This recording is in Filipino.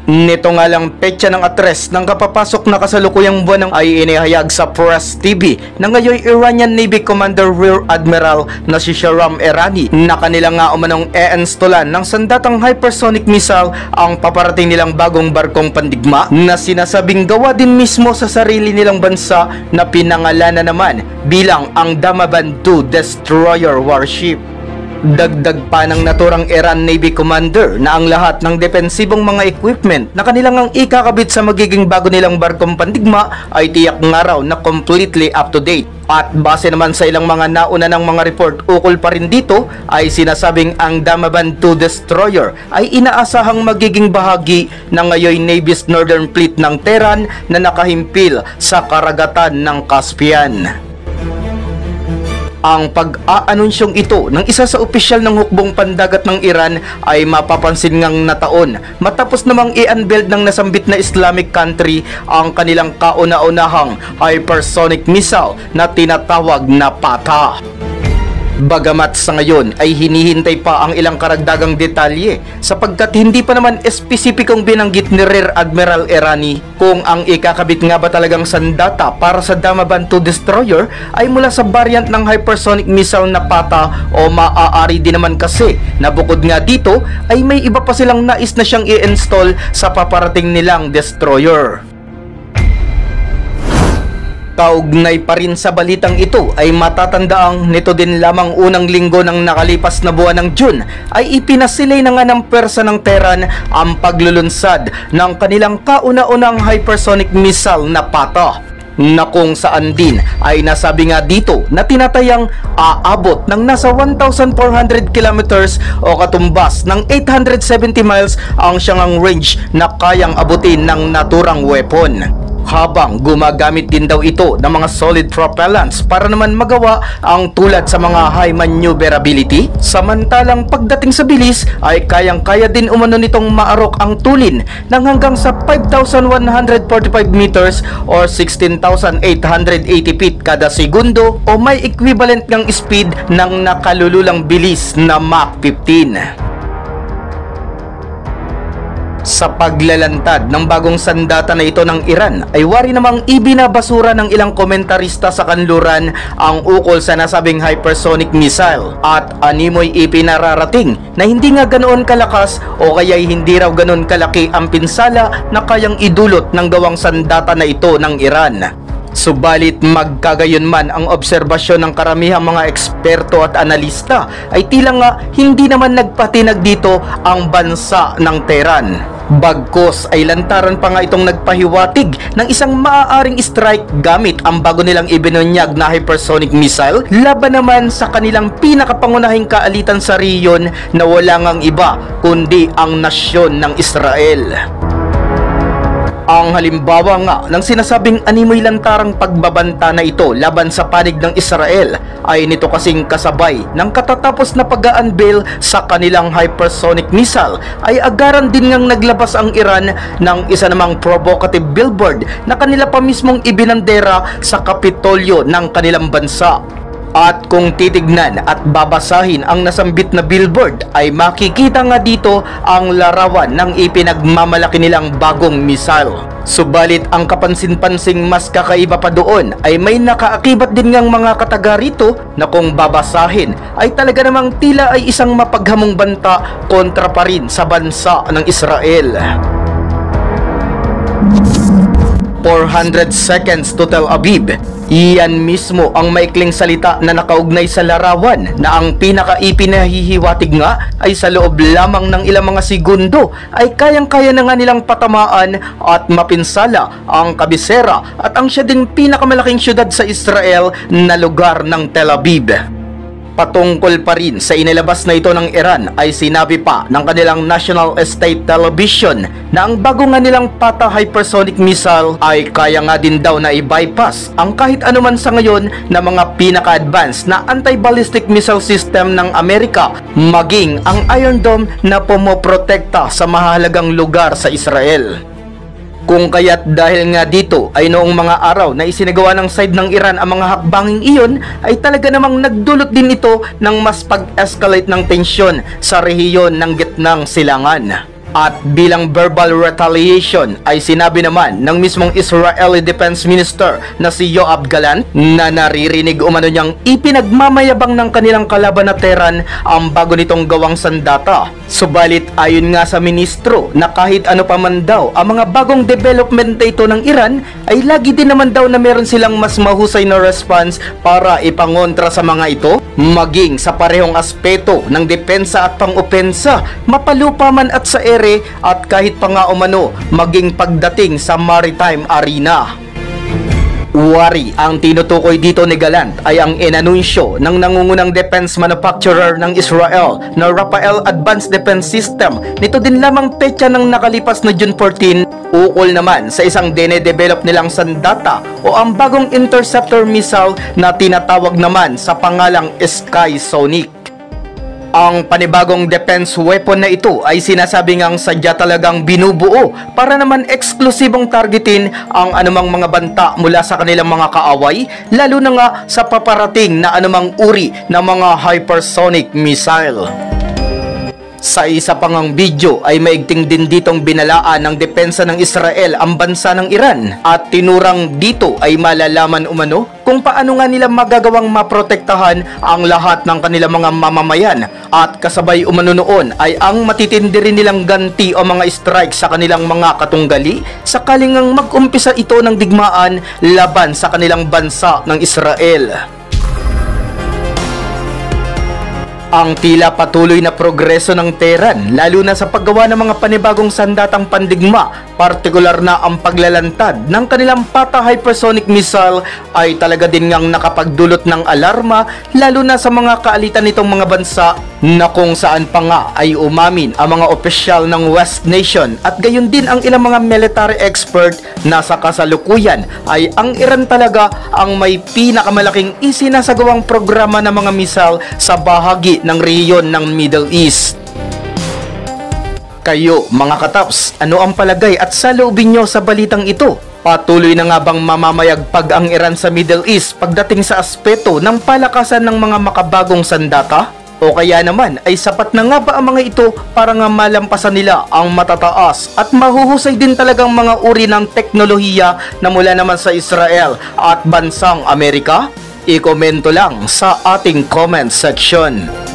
Nito nga lang petsa ng atres ng kapapasok na kasalukuyang buwan ay inihayag sa Press TV na ngayon Iranian Navy Commander Rear Admiral na si Shahram Irani na kanila nga umanong i-installan ng sandatang hypersonic missile ang paparating nilang bagong barkong pandigma na sinasabing gawa din mismo sa sarili nilang bansa na pinangalanan naman bilang ang Damaban II Destroyer Warship. Dagdag pa ng naturang Iran Navy Commander na ang lahat ng depensibong mga equipment na kanilang ang ikakabit sa magiging bago nilang barkong pandigma ay tiyak nga raw na completely up to date. At base naman sa ilang mga nauna ng mga report ukol pa rin dito ay sinasabing ang Damaban II Destroyer ay inaasahang magiging bahagi ng ngayon Navy's Northern Fleet ng Tehran na nakahimpil sa karagatan ng Caspian. Ang pag-aanunsyong ito ng isa sa opisyal ng hukbong pandagat ng Iran ay mapapansin ngang nataon matapos namang i-unveiled ng nasambit na Islamic country ang kanilang kauna-unahang hypersonic missile na tinatawag na Fatah. Bagamat sa ngayon ay hinihintay pa ang ilang karagdagang detalye sapagkat hindi pa naman espesipikong binanggit ni Rear Admiral Irani kung ang ikakabit nga ba talagang sandata para sa Damaban II Destroyer ay mula sa variant ng hypersonic missile na Fatah o maaari din naman kasi na bukod nga dito ay may iba pa silang nais na siyang i-install sa paparating nilang destroyer. Kaugnay pa rin sa balitang ito ay matatandaang nito din lamang unang linggo ng nakalipas na buwan ng June ay ipinasilay na nga ng pwersa ng Tehran ang paglulunsad ng kanilang kauna-unang hypersonic missile na Fatah na kung saan din ay nasabi nga dito na tinatayang aabot ng nasa 1,400 kilometers o katumbas ng 870 miles ang siyang range na kayang abutin ng naturang weapon. Habang gumagamit din daw ito ng mga solid propellants para naman magawa ang tulad sa mga high maneuverability, samantalang pagdating sa bilis ay kayang-kaya din umano nitong maarok ang tulin ng hanggang sa 5,145 meters or 16,880 feet kada segundo o may equivalent ng speed ng nakalululang bilis na Mach 15. Sa paglalantad ng bagong sandata na ito ng Iran ay wari namang ibinabasura ng ilang komentarista sa kanluran ang ukol sa nasabing hypersonic missile at animoy ipinararating na hindi nga ganoon kalakas o kaya'y hindi raw ganoon kalaki ang pinsala na kayang idulot ng gawang sandata na ito ng Iran. Subalit magkagayon man ang obserbasyon ng karamihang mga eksperto at analista ay tila nga hindi naman nagpatinag dito ang bansa ng Tehran. Bagkos ay lantaran pa nga itong nagpahiwatig ng isang maaaring strike gamit ang bago nilang ibinunyag na hypersonic missile laban naman sa kanilang pinakapangunahing kaalitan sa riyon na wala ngang iba kundi ang nasyon ng Israel. Ang halimbawa nga ng sinasabing animoy lantarang pagbabanta na ito laban sa panig ng Israel ay nito kasing kasabay ng katatapos na pag-unveil sa kanilang hypersonic missile ay agaran din ngang naglabas ang Iran ng isa namang provocative billboard na kanila pa mismong ibinandera sa Kapitolyo ng kanilang bansa. At kung titignan at babasahin ang nasambit na billboard ay makikita nga dito ang larawan ng ipinagmamalaki nilang bagong missile. Subalit ang kapansin-pansing mas kakaiba pa doon ay may nakaakibat din ngang mga kataga rito na kung babasahin ay talaga namang tila ay isang mapaghamong banta kontra pa rin sa bansa ng Israel. 400 seconds to Tel Aviv. Iyan mismo ang maikling salita na nakaugnay sa larawan na ang pinaka-ipinahihiwatig nga ay sa loob lamang ng ilang mga segundo ay kayang-kaya na nga nilang patamaan at mapinsala ang kabisera at ang siya ding pinakamalaking syudad sa Israel na lugar ng Tel Aviv. Patungkol pa rin sa inilabas na ito ng Iran ay sinabi pa ng kanilang National State Television na ang bago nga nilang Fatah hypersonic missile ay kaya nga din daw na i-bypass ang kahit anuman sa ngayon na mga pinaka-advanced na anti-ballistic missile system ng Amerika maging ang Iron Dome na pumoprotekta sa mahalagang lugar sa Israel. Kung kaya't dahil nga dito ay noong mga araw na isinagawa ng side ng Iran ang mga hakbanging iyon ay talaga namang nagdulot din ito ng mas pag-escalate ng tensyon sa rehiyon ng Gitnang Silangan. At bilang verbal retaliation ay sinabi naman ng mismong Israeli Defense Minister na si Yoav Gallant na naririnig umano niyang ipinagmamayabang ng kanilang kalaban na Tehran ang bago nitong gawang sandata. Subalit ayon nga sa ministro na kahit ano pa man daw ang mga bagong development ito ng Iran ay lagi din naman daw na meron silang mas mahusay na response para ipangontra sa mga ito, maging sa parehong aspeto ng depensa at pang-opensa, mapalupa man at sa ere at kahit pa nga umano maging pagdating sa maritime arena. Wari ang tinutukoy dito ni Gallant ay ang inanunsyo ng nangungunang defense manufacturer ng Israel na Rafael Advanced Defense System nito din lamang petsa ng nakalipas na June 14, ukol naman sa isang dine-develop nilang sandata o ang bagong interceptor missile na tinatawag naman sa pangalang Sky Sonic. Ang panibagong defense weapon na ito ay sinasabi ngang sadya talagang binubuo para naman eksklusibong targetin ang anumang mga banta mula sa kanilang mga kaaway, lalo na nga sa paparating na anumang uri ng mga hypersonic missile. Sa isa pang video ay maigting din ditong binalaan ng depensa ng Israel ang bansa ng Iran at tinurang dito ay malalaman umano kung paano nga nila magagawang maprotektahan ang lahat ng kanilang mga mamamayan at kasabay umano noon ay ang matitindi rin nilang ganti o mga strike sa kanilang mga katunggali sakaling ang mag-umpisa ito ng digmaan laban sa kanilang bansa ng Israel. Ang tila patuloy na progreso ng Tehran lalo na sa paggawa ng mga panibagong sandatang pandigma, partikular na ang paglalantad ng kanilang Pata hypersonic missile ay talaga din ngang nakapagdulot ng alarma lalo na sa mga kaalitan nitong mga bansa na kung saan pa nga ay umamin ang mga opisyal ng West Nation at gayon din ang ilang mga military expert na sa kasalukuyan ay ang Iran talaga ang may pinakamalaking isinasagawang programa ng mga missile sa bahagi ng rehiyon ng Middle East. Kayo mga kataps, ano ang palagay at saloobin nyo sa balitang ito? Patuloy na nga bang mamamayagpag ang Iran sa Middle East pagdating sa aspeto ng palakasan ng mga makabagong sandata? O kaya naman ay sapat na nga ba ang mga ito para nga malampasan nila ang matataas at mahuhusay din talagang mga uri ng teknolohiya na mula naman sa Israel at bansang Amerika? I-komento lang sa ating comment section.